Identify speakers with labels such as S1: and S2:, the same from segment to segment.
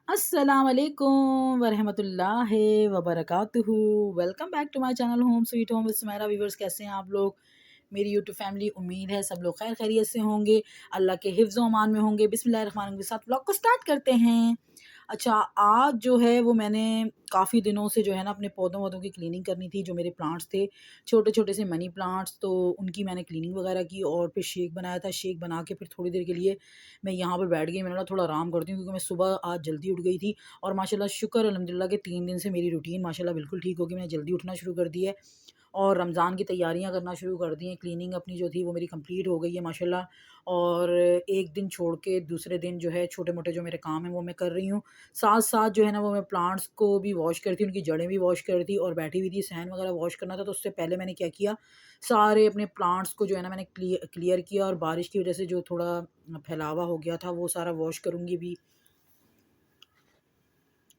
S1: अस्सलाम वालेकुम वरहमतुल्लाहि वबरकातुहू। Welcome back to my channel home sweet home with Sumaira. Viewers, कैसे हैं आप लोग? मेरी यूट्यूब फैमिली, उम्मीद है सब लोग खैर खैरियत से होंगे, अल्लाह के हिफ्ज़ व अमान में होंगे। बिस्मिल्लाहिर्रहमानिर्रहीम के साथ व्लॉग को स्टार्ट करते हैं। अच्छा, आज जो है वो मैंने काफ़ी दिनों से जो है ना अपने पौधों-वौधों की क्लीनिंग करनी थी। जो मेरे प्लांट्स थे, छोटे-छोटे से मनी प्लांट्स, तो उनकी मैंने क्लीनिंग वगैरह की और फिर शेक बनाया था। शेक बना के फिर थोड़ी देर के लिए मैं यहाँ पर बैठ गई। मैंने बोला थोड़ा आराम करती हूँ, क्योंकि मैं सुबह आज जल्दी उठ गई थी और माशाल्लाह शुक्र अल्हम्दुलिल्लाह के 3 दिन से मेरी रूटीन माशाल्लाह बिल्कुल ठीक हो गई। मैंने जल्दी उठना शुरू कर दिया है और रमज़ान की तैयारियां करना शुरू कर दी हैं। क्लीनिंग अपनी जो थी वो मेरी कंप्लीट हो गई है माशाल्लाह। और एक दिन छोड़ के दूसरे दिन जो है छोटे-मोटे जो मेरे काम हैं वो मैं कर रही हूँ। साथ-साथ जो है ना वो मैं प्लांट्स को भी वॉश करती हूँ, उनकी जड़ें भी वॉश करती और बैठी हुई थी। सहन वगैरह वॉश करना था, तो उससे पहले मैंने क्या किया, सारे अपने प्लांट्स को जो है ना मैंने क्लियर किया और बारिश की वज़ह से जो थोड़ा फैलावा हो गया था वो सारा वॉश करूँगी भी।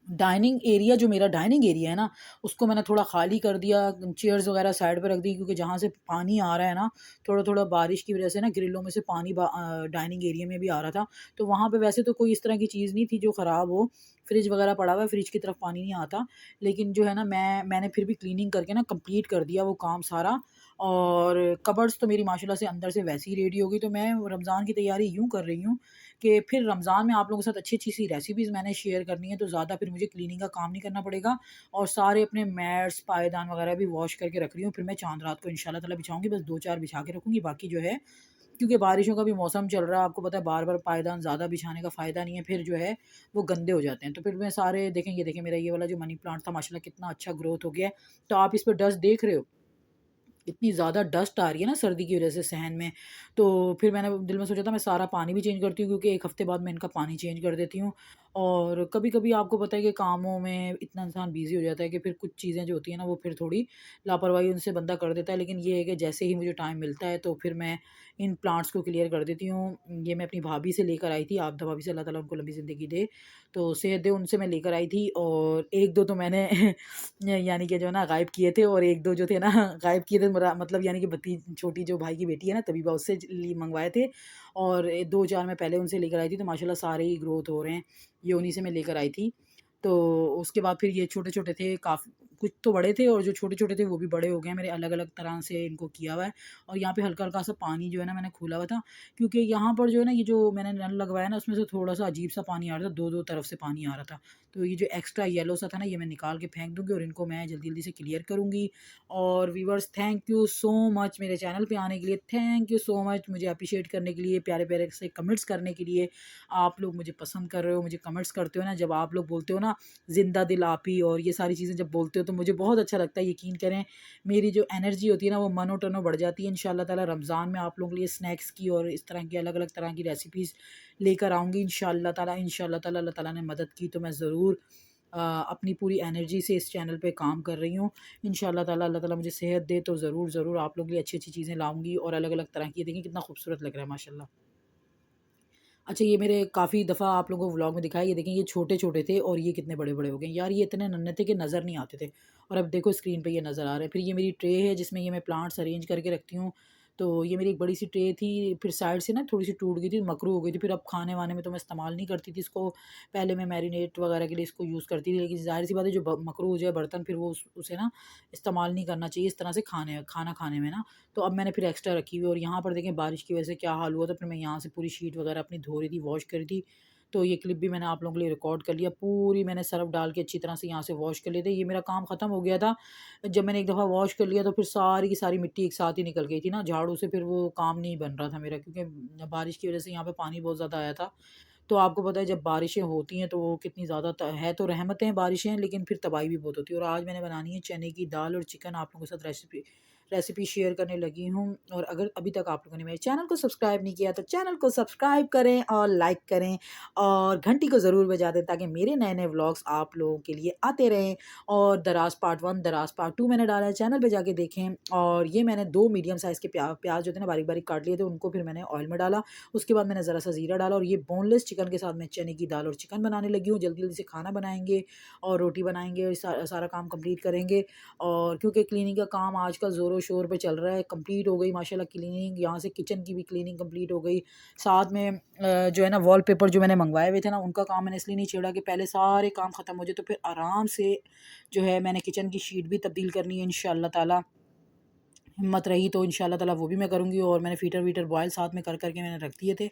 S1: डाइनिंग एरिया, जो मेरा डाइनिंग एरिया है ना, उसको मैंने थोड़ा खाली कर दिया, चेयर्स वगैरह साइड पे रख दी, क्योंकि जहाँ से पानी आ रहा है ना, थोड़ा-थोड़ा बारिश की वज़ह से ना ग्रिलों में से पानी डाइनिंग एरिया में भी आ रहा था। तो वहाँ पे वैसे तो कोई इस तरह की चीज़ नहीं थी जो ख़राब हो, फ्रिज वगैरह पड़ा हुआ है, फ्रिज की तरफ पानी नहीं आता। लेकिन जो है ना मैंने फिर भी क्लीनिंग करके ना कंप्लीट कर दिया वो काम सारा। और कबर्ड्स तो मेरी माशाल्लाह से अंदर से वैसे ही रेडी हो गई। तो मैं रमज़ान की तैयारी यूँ कर रही हूँ कि फिर रमज़ान में आप लोगों के साथ अच्छी-अच्छी सी रेसिपीज़ मैंने शेयर करनी है, तो ज़्यादा फिर मुझे क्लीनिंग का काम नहीं करना पड़ेगा। और सारे अपने मैट्स, पायदान वगैरह भी वॉश करके रख रही हूँ। फिर मैं चाँद रात को इंशाल्लाह ताला बिछाऊँगी, बस 2-4 बिछा के रखूँगी, बाकी जो है, क्योंकि बारिशों का भी मौसम चल रहा है, आपको पता है बार-बार पायदान ज़्यादा बिछाने का फ़ायदा नहीं है, फिर जो है वो गंदे हो जाते हैं। तो फिर मैं सारे देखें, ये देखें मेरा ये वाला जो मनी प्लांट था माशाल्लाह कितना अच्छा ग्रोथ हो गया है। तो आप इस पे डस्ट देख रहे हो? इतनी ज़्यादा डस्ट आ रही है ना सर्दी की वज़ह से सहन में। तो फिर मैंने दिल में सोचा था मैं सारा पानी भी चेंज करती हूँ, क्योंकि 1 हफ़्ते बाद मैं इनका पानी चेंज कर देती हूँ। और कभी-कभी आपको पता है कि कामों में इतना इंसान बिज़ी हो जाता है कि फिर कुछ चीज़ें जो होती हैं ना वो फिर थोड़ी लापरवाही उनसे बंदा कर देता है। लेकिन ये है कि जैसे ही मुझे टाइम मिलता है तो फिर मैं इन प्लांट्स को क्लियर कर देती हूँ। ये मैं अपनी भाभी से लेकर आई थी, आबदा भाभी से, अल्लाह ताला उनको लंबी ज़िंदगी दे, तो सेहत दे, उनसे मैं लेकर आई थी। और 1-2 तो मैंने यानी कि जो है ना गायब किए थे, और 1-2 जो थे ना गायब किए थे, मरा मतलब यानी कि छोटी जो भाई की बेटी है ना तबीबा, उससे मँगवाए थे। और 2-4 मैं पहले उनसे लेकर आई थी, तो माशाल्लाह सारे ही ग्रोथ हो रहे हैं। ये उन्हीं से मैं लेकर आई थी। तो उसके बाद फिर ये छोटे-छोटे थे, कुछ तो बड़े थे, और जो छोटे-छोटे थे वो भी बड़े हो गए हैं। मेरे अलग-अलग तरह से इनको किया हुआ है। और यहाँ पे हल्का-हल्का सा पानी जो है ना मैंने खोला हुआ था, क्योंकि यहाँ पर जो है ना ये जो मैंने नल लगवाया ना उसमें से थोड़ा-सा अजीब-सा पानी आ रहा था, 2-2 तरफ से पानी आ रहा था। तो ये जो एक्स्ट्रा येलो सा था ना, ये मैं निकाल के फेंक दूँगी और इनको मैं जल्दी-जल्दी से क्लियर करूँगी। और viewers, thank you so much मेरे चैनल पे आने के लिए, थैंक यू सो मच मुझे एप्रिशिएट करने के लिए, प्यारे-प्यारे से कमेंट्स करने के लिए। आप लोग मुझे पसंद कर रहे हो, मुझे कमेंट्स करते हो ना, जब आप लोग बोलते हो ना ज़िंदा दिल आप ही, और ये सारी चीज़ें जब बोलते हो तो मुझे बहुत अच्छा लगता है। यकीन करें, मेरी जो एनर्जी होती है ना वो मनो-टनो बढ़ जाती है। इंशाल्लाह ताला रमज़ान में आप लोगों के लिए स्नैक्स की और इस तरह की अलग-अलग तरह की रेसिपीज़ लेकर आऊँगी इंशाल्लाह ताला। इंशाल्लाह ताला अल्लाह ताला ने मदद की तो मैं ज़रूर अपनी पूरी एनर्जी से इस चैनल पे काम कर रही हूँ। इंशाल्लाह ताला अल्लाह ताला मुझे सेहत दे तो ज़रूर आप लोगों के लिए अच्छी-अच्छी चीज़ें लाऊँगी और अलग-अलग तरह की। देखिए कितना खूबसूरत लग रहा है माशाल्लाह। अच्छा, ये मेरे काफ़ी दफ़ा आप लोगों को व्लॉग में दिखाया, ये देखें ये छोटे-छोटे थे और ये कितने बड़े-बड़े हो गए। यार ये इतने नन्हे थे कि नज़र नहीं आते थे, और अब देखो स्क्रीन पे ये नज़र आ रहे हैं। फिर ये मेरी ट्रे है जिसमें ये मैं प्लांट्स अरेंज करके रखती हूँ। तो ये मेरी एक बड़ी-सी ट्रे थी, फिर साइड से ना थोड़ी-सी टूट गई थी, मकरू हो गई थी। फिर अब खाने-वाने में तो मैं इस्तेमाल नहीं करती थी इसको। पहले मैं मैरिनेट वगैरह के लिए इसको यूज़ करती थी, लेकिन ज़ाहिर-सी बात है जो मकरू हो जाए बर्तन, फिर वो उसे ना इस्तेमाल नहीं करना चाहिए इस तरह से खाना खाने में ना। तो अब मैंने फिर एक्स्ट्रा रखी हुई है। और यहाँ पर देखें बारिश की वजह से क्या हाल हुआ था, फिर मैं यहाँ से पूरी शीट वगैरह अपनी धो रही थी, वॉश करी थी। तो ये क्लिप भी मैंने आप लोगों के लिए रिकॉर्ड कर लिया, पूरी मैंने सर्फ़ डाल के अच्छी तरह से यहाँ से वॉश कर लिए थे। ये मेरा काम ख़त्म हो गया था। जब मैंने एक दफ़ा वॉश कर लिया तो फिर सारी की सारी मिट्टी एक साथ ही निकल गई थी ना झाड़ू से, फिर वो काम नहीं बन रहा था मेरा, क्योंकि बारिश की वजह से यहाँ पे पानी बहुत ज़्यादा आया था। तो आपको पता है जब बारिशें होती हैं तो वो कितनी ज़्यादा है, तो रहमतें बारिशें, लेकिन फिर तबाही भी बहुत होती है। और आज मैंने बनानी है चने की दाल और चिकन, आप लोगों के साथ रेसिपी शेयर करने लगी हूँ। और अगर अभी तक आप लोगों ने मेरे चैनल को सब्सक्राइब नहीं किया तो चैनल को सब्सक्राइब करें और लाइक करें और घंटी को ज़रूर बजा दें, ताकि मेरे नए-नए व्लॉग्स आप लोगों के लिए आते रहें। और दराज़ पार्ट 1, दराज़ पार्ट 2 मैंने डाला है, चैनल पे जाके देखें। और ये मैंने 2 मीडियम साइज़ के प्याज़ जो थे ना बारीक-बारीक काट लिए थे, उनको फिर मैंने ऑयल में डाला। उसके बाद मैंने ज़रा-सा ज़ीरा डाला, और ये बोनलेस चिकन के साथ मैं चने की दाल और चिकन बनाने लगी हूँ। जल्दी-जल्दी से खाना बनाएँगे और रोटी बनाएँगे और सारा काम कंप्लीट करेंगे। और क्योंकि क्लीनिंग का काम आजकल ज़ोरों ज़ोर-शोर पे चल रहा है। कंप्लीट हो गई माशाल्लाह क्लीनिंग, यहाँ से किचन की भी क्लीनिंग कंप्लीट हो गई। साथ में जो है ना वॉलपेपर जो मैंने मंगवाए हुए थे ना, उनका काम मैंने इसलिए नहीं छेड़ा कि पहले सारे काम ख़त्म हो जाए, तो फिर आराम से जो है मैंने किचन की शीट भी तब्दील करनी है इंशाअल्लाह ताला। हिम्मत रही तो इंशाल्लाह ताला वो भी मैं करूँगी। और मैंने फ़ीटर वीटर बॉयल साथ में कर के मैंने रख दिए थे।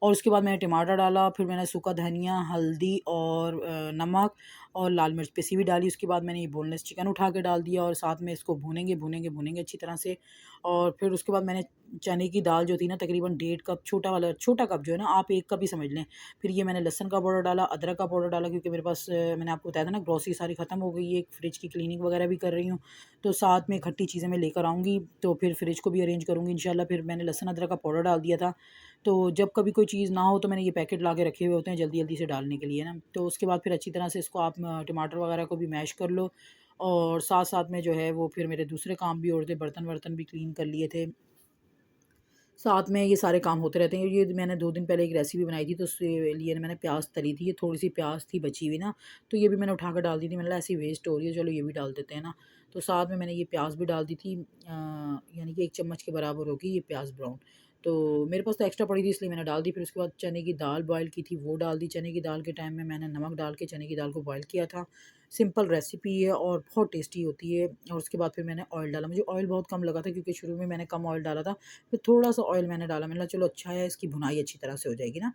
S1: और उसके बाद मैंने टमाटर डाला, फिर मैंने सूखा धनिया, हल्दी और नमक और लाल मिर्च पिसी हुई डाली। उसके बाद मैंने ये बोनलेस चिकन उठा के डाल दिया और साथ में इसको भूनेंगे अच्छी तरह से। और फिर उसके बाद मैंने चने की दाल जो थी ना, तकरीबन 1.5 कप, छोटा कप जो है ना, आप 1 कप ही समझ लें। फिर ये मैंने लहसुन का पाउडर डाला, अदरक का पाउडर डाला, क्योंकि मेरे पास मैंने आपको बताया था ना ग्रोसरी सारी ख़त्म हो गई है, फ्रिज की क्लीनिंग वगैरह भी कर रही हूँ, तो साथ में खट्टी चीज़ें मैं लेकर आऊँगी, तो फिर फ्रिज को भी अरेंज करूँगी इंशाल्लाह। फिर मैंने लहसुन अदरक का पाउडर डाल दिया था। तो जब कभी कोई चीज़ ना हो तो मैंने ये पैकेट ला के रखे हुए होते हैं जल्दी-जल्दी से डालने के लिए ना। तो उसके बाद फिर अच्छी तरह से इसको आप टमाटर वगैरह को भी मैश कर लो। और साथ-साथ में जो है वो फिर मेरे दूसरे काम भी और थे, बर्तन-वर्तन भी क्लीन कर लिए थे। साथ में ये सारे काम होते रहते हैं। ये मैंने 2 दिन पहले एक रेसिपी बनाई थी, तो उसके लिए मैंने प्याज़ तली थी, ये थोड़ी-सी प्याज़ थी बची हुई ना, तो ये भी मैंने उठा कर डाल दी थी। मैंने कहा ऐसे ही वेस्ट हो रही है, चलो ये भी डाल देते हैं ना। तो साथ में मैंने ये प्याज़ भी डाल दी थी, यानी कि 1 चम्मच के बराबर होगी ये प्याज़ ब्राउन। तो मेरे पास तो एक्स्ट्रा पड़ी थी इसलिए मैंने डाल दी। फिर उसके बाद चने की दाल बॉयल की थी वो डाल दी। चने की दाल के टाइम में मैंने नमक डाल के चने की दाल को बॉयल किया था। सिंपल रेसिपी है और बहुत टेस्टी होती है। और उसके बाद फिर मैंने ऑयल डाला। मुझे ऑयल बहुत कम लगा था क्योंकि शुरू में मैंने कम ऑयल डाला था। फिर थोड़ा-सा ऑयल मैंने डाला, मैंने कहा चलो अच्छा है, इसकी भुनाई अच्छी तरह से हो जाएगी ना।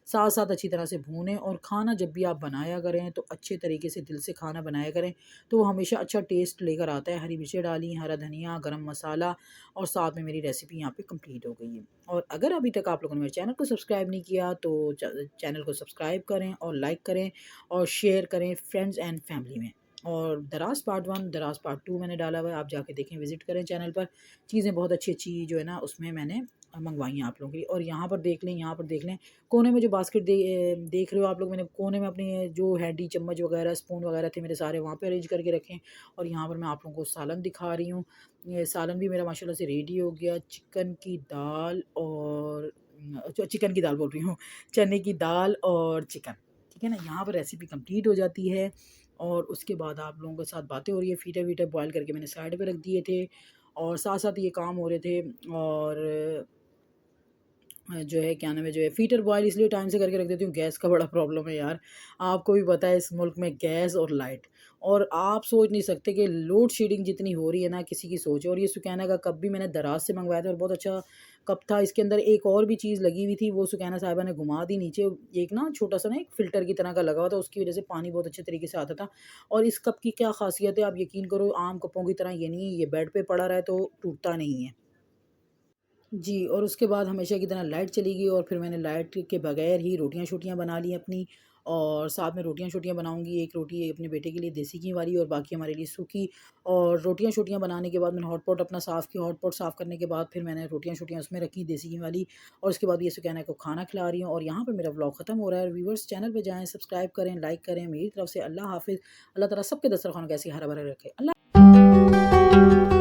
S1: साथ-साथ अच्छी तरह से भूनें। और खाना जब भी आप बनाया करें तो अच्छे तरीके से दिल से खाना बनाया करें, तो वो हमेशा अच्छा टेस्ट लेकर आता है। हरी मिर्चें डाली, हरा धनिया, गरम मसाला और साथ में मेरी रेसिपी यहाँ पे कंप्लीट हो गई है। और अगर अभी तक आप लोगों ने मेरे चैनल को सब्सक्राइब नहीं किया तो चैनल को सब्सक्राइब करें और लाइक करें और शेयर करें फ्रेंड्स एंड फैमिली में। और दराज़ पार्ट 1, दराज़ पार्ट 2 मैंने डाला हुआ है, आप जाके देखें, विज़िट करें चैनल पर। चीज़ें बहुत अच्छी-अच्छी जो है ना उसमें मैंने मँगवाई हैं आप लोगों के लिए। और यहाँ पर देख लें, यहाँ पर देख लें, कोने में जो बास्केट देख रहे हो आप लोग, मैंने कोने में अपने जो हैंडी चम्मच वगैरह, स्पून वगैरह थे मेरे सारे वहाँ पे अरेंज करके रखे हैं। और यहाँ पर मैं आप लोगों को सालन दिखा रही हूँ। ये सालन भी मेरा माशाल्लाह से रेडी हो गया। चिकन की दाल और अच्छा चिकन की दाल बोल रही हूँ, चने की दाल और चिकन, ठीक है ना? यहाँ पर रेसिपी कंप्लीट हो जाती है। और उसके बाद आप लोगों के साथ बातें हो रही है। फ़ीटर-वीटर बॉयल करके मैंने साइड पे रख दिए थे और साथ-साथ ये काम हो रहे थे। और जो है क्या नाम है, जो है फ़ीटर बॉयल इसलिए टाइम से करके रख देती हूँ, गैस का बड़ा प्रॉब्लम है यार। आपको भी पता है इस मुल्क में गैस और लाइट, और आप सोच नहीं सकते कि लोड शेडिंग जितनी हो रही है ना, किसी की सोच है। और ये सुकैना का कप भी मैंने दराज से मंगवाया था और बहुत अच्छा कप था। इसके अंदर एक और भी चीज़ लगी हुई थी, वो सुकैना साहिबा ने घुमा दी नीचे। एक ना छोटा-सा ना एक फ़िल्टर की तरह का लगा हुआ था, उसकी वज़ह से पानी बहुत अच्छे तरीके से आता था। और इस कप की क्या ख़ासियत है, आप यकीन करो, आम कपों की तरह ये नहीं है, ये बेड पे पड़ा रहे तो टूटता नहीं है। जी। और उसके बाद हमेशा की तरह लाइट चली गई और फिर मैंने लाइट के बगैर ही रोटियाँ-शोटियाँ बना ली अपनी। और साथ में रोटियाँ-शोटियाँ बनाऊँगी, एक रोटी अपने बेटे के लिए देसी घी वाली और बाकी हमारे लिए सूखी। और रोटियाँ-शोटियाँ बनाने के बाद मैंने हॉट पॉट अपना साफ़ किया, हॉट पॉट साफ़ करने के बाद फिर मैंने रोटियाँ-शोटियाँ उसमें रखी देसी घी वाली। और उसके बाद ये सुकैना को खाना खिला रही हूँ। और यहाँ पे मेरा व्लॉग ख़त्म हो रहा है। व्यूअर्स चैनल पे जाएँ, सब्सक्राइब करें, लाइक करें। मेरी तरफ से अल्लाह हाफ़िज़। अल्लाह ताला सबके दस्तरख़्वान को ऐसे ही हरा-भरा रखे। अल्लाह